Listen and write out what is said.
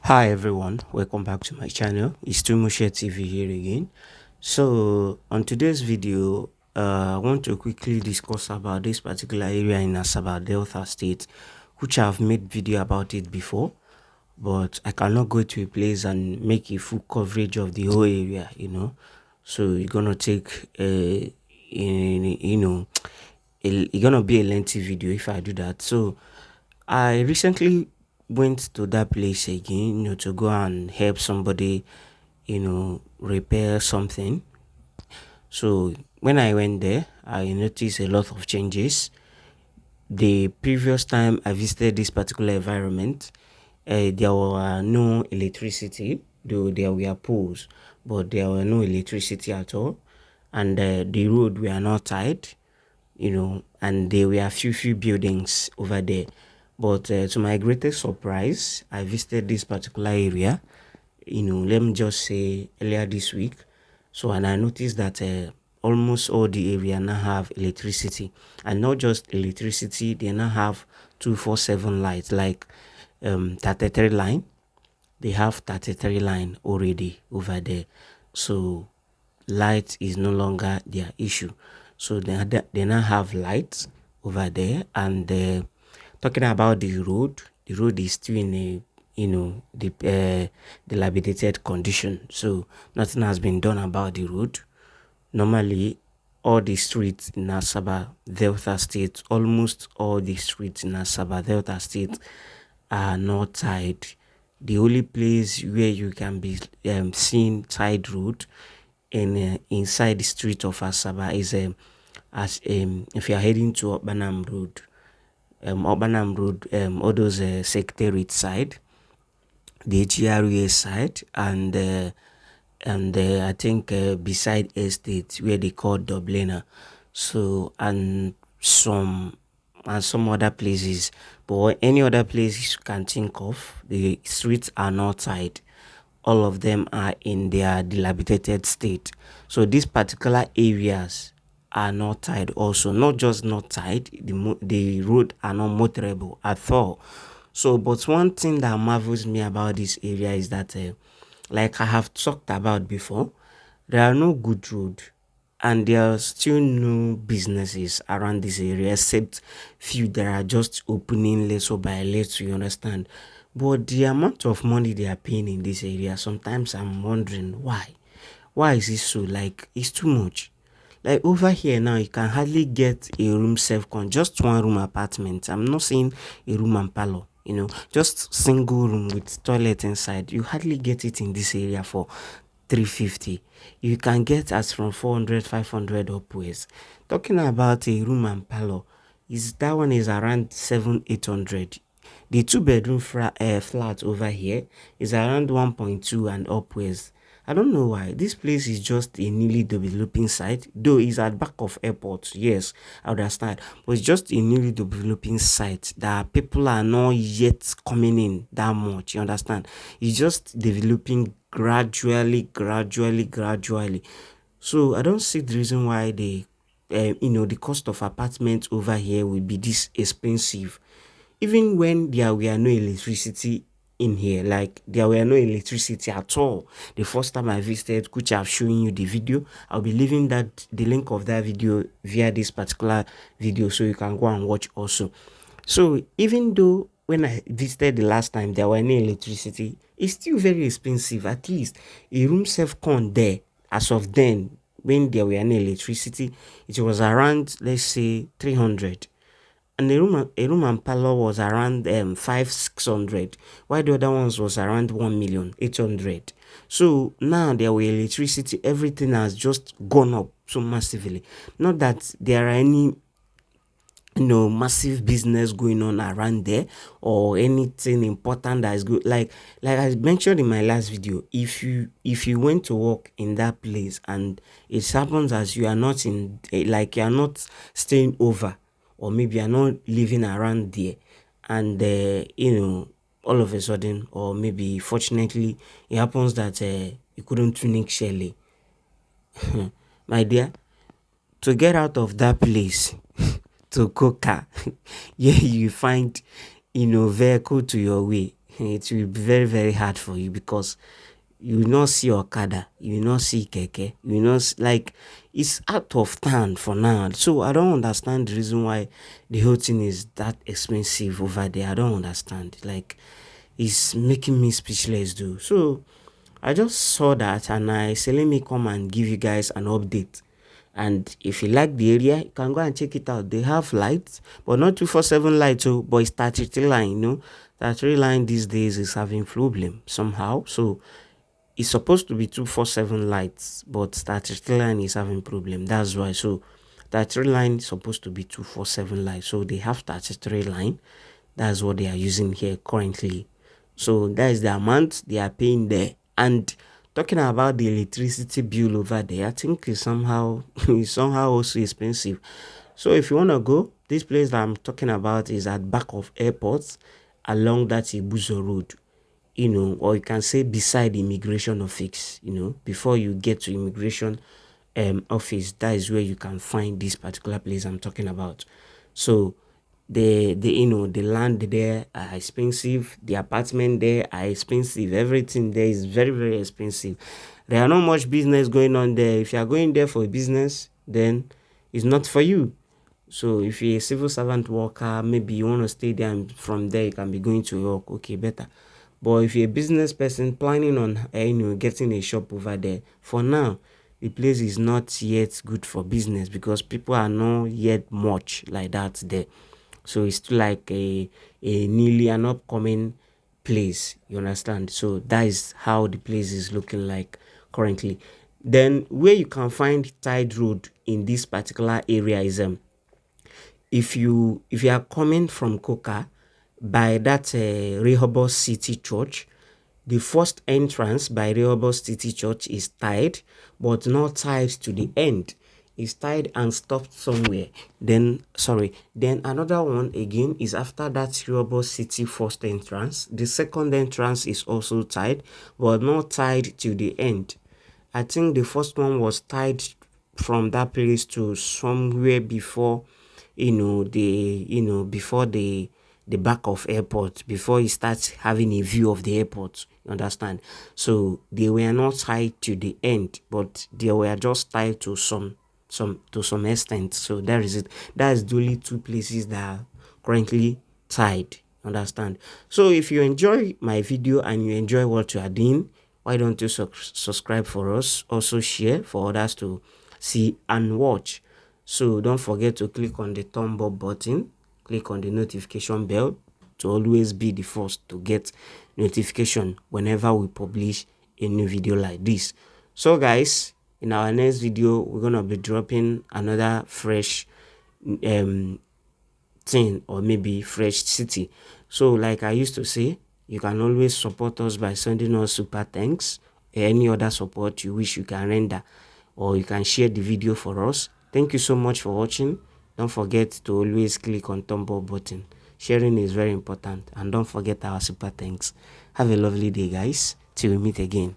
Hi everyone, welcome back to my channel. It's Tumushe TV here again. So on today's video, I want to quickly discuss about this particular area in Asaba, Delta State, which I've made video about it before, but I cannot go to a place and make a full coverage of the whole area. So it's gonna take it's gonna be a lengthy video if I do that. So I recently went to that place again, to go and help somebody, repair something. So when I went there, I noticed a lot of changes. The previous time I visited this particular environment, there were no electricity, though there were poles, but there were no electricity at all, and the road were not tied, and there were few buildings over there. But to my greatest surprise, I visited this particular area, let me just say earlier this week. So, and I noticed that almost all the area now have electricity, and not just electricity, they now have 247 lights, like 33 line. They have 33 line already over there. So light is no longer their issue. So they now have lights over there. And talking about the road is still in a the dilapidated condition. So nothing has been done about the road. Normally, all the streets in Asaba Delta State, almost all the streets in Asaba Delta State are not tied. The only place where you can be seeing tied road in inside the street of Asaba is as if you are heading to Urbanham Road, all those Secretariat side, the GRA side, and I think beside estate where they call Dubliner. So and some other places, but any other places you can think of, the streets are not tied. All of them are in their dilapidated state. So these particular areas are not tied also. Not just not tied, the road are not motorable at all. So, but one thing that marvels me about this area is that, like I have talked about before, there are no good road, and there are still no businesses around this area except few that are just opening little by little, you understand. But the amount of money they are paying in this area, sometimes I'm wondering why is it so, like it's too much. Like over here now, you can hardly get a room self con, just one room apartment. I'm not saying a room and parlor, just single room with toilet inside. You hardly get it in this area for 350. You can get as from 400, 500 upwards. Talking about a room and parlor, is that one is around 7, 800. The two-bedroom flat over here is around 1.2 and upwards. I don't know why. This place is just a newly developing site, though it's at back of airport. Yes, I understand, but it's just a newly developing site that people are not yet coming in that much. You understand? It's just developing gradually. So I don't see the reason why the cost of apartment over here will be this expensive, even when there were no electricity in here. Like there were no electricity at all the first time I visited, which I've shown you the video. I'll be leaving the link of that video via this particular video, so you can go and watch also. So even though when I visited the last time there were no electricity, it's still very expensive. At least a room self con there, as of then, when there were no electricity, it was around, let's say, 300, and a room and parlor was around 500-600, while the other ones was around 1,800,000. So now there were electricity, everything has just gone up so massively. Not that there are any massive business going on around there or anything important that is good, like I mentioned in my last video. If you went to work in that place and it happens as you are not in, like you are not staying over, or maybe you're not living around there, and all of a sudden, or maybe fortunately, it happens that you couldn't finish Shelley, my dear, to get out of that place to go car, yeah, you find vehicle to your way. it will be very, very hard for you because you will not see Okada, you will not see Keke, you will not like it's out of town for now. So I don't understand the reason why the whole thing is that expensive over there. I don't understand. Like it's making me speechless, dude. So I just saw that and I said, let me come and give you guys an update. And if you like the area, you can go and check it out. They have lights, but not 247 lights, oh, but it's 33 line, you know. 33 line these days is having problem somehow. So it's supposed to be 247 lights, but 33 line is having problem. That's why. So 33 line is supposed to be 247 lights. So they have 33 line. That's what they are using here currently. So that is the amount they are paying there. And talking about the electricity bill over there, I think it's somehow it's somehow also expensive. So if you wanna go, this place that I'm talking about is at back of airports along that Ibuzo road, you know, or you can say beside the immigration office, you know, before you get to immigration office, that is where you can find this particular place I'm talking about. So the you know the land there are expensive, the apartment there are expensive, everything there is very, very expensive. There are not much business going on there. If you are going there for a business, then it's not for you. So if you're a civil servant worker, maybe you want to stay there and from there you can be going to work, okay, better. But if you're a business person planning on getting a shop over there, for now, the place is not yet good for business because people are not yet much like that there. So it's still like a newly an upcoming place. You understand? So that is how the place is looking like currently. Then where you can find Tide Road in this particular area is if you are coming from Coca by that Rehoboth City Church, the first entrance by Rehoboth City Church is tied, but not tied to the end. It's tied and stopped somewhere. Then another one again is after that Rehoboth City first entrance. The second entrance is also tied, but not tied to the end. I think the first one was tied from that place to somewhere before, before the back of airport, before you start having a view of the airport. You understand? So they were not tied to the end, but they were just tied to some extent. So that is it. That is the only two places that are currently tied. Understand? So if you enjoy my video and you enjoy what you are doing, why don't you subscribe for us? Also share for others to see and watch. So don't forget to click on the thumb up button, click on the notification bell to always be the first to get notification whenever we publish a new video like this. So guys, in our next video, we're gonna be dropping another fresh thing or maybe fresh city. So like I used to say, you can always support us by sending us super thanks, any other support you wish you can render, or you can share the video for us. Thank you so much for watching. Don't forget to always click on thumb up button. Sharing is very important, and don't forget our super thanks. Have a lovely day, guys, till we meet again.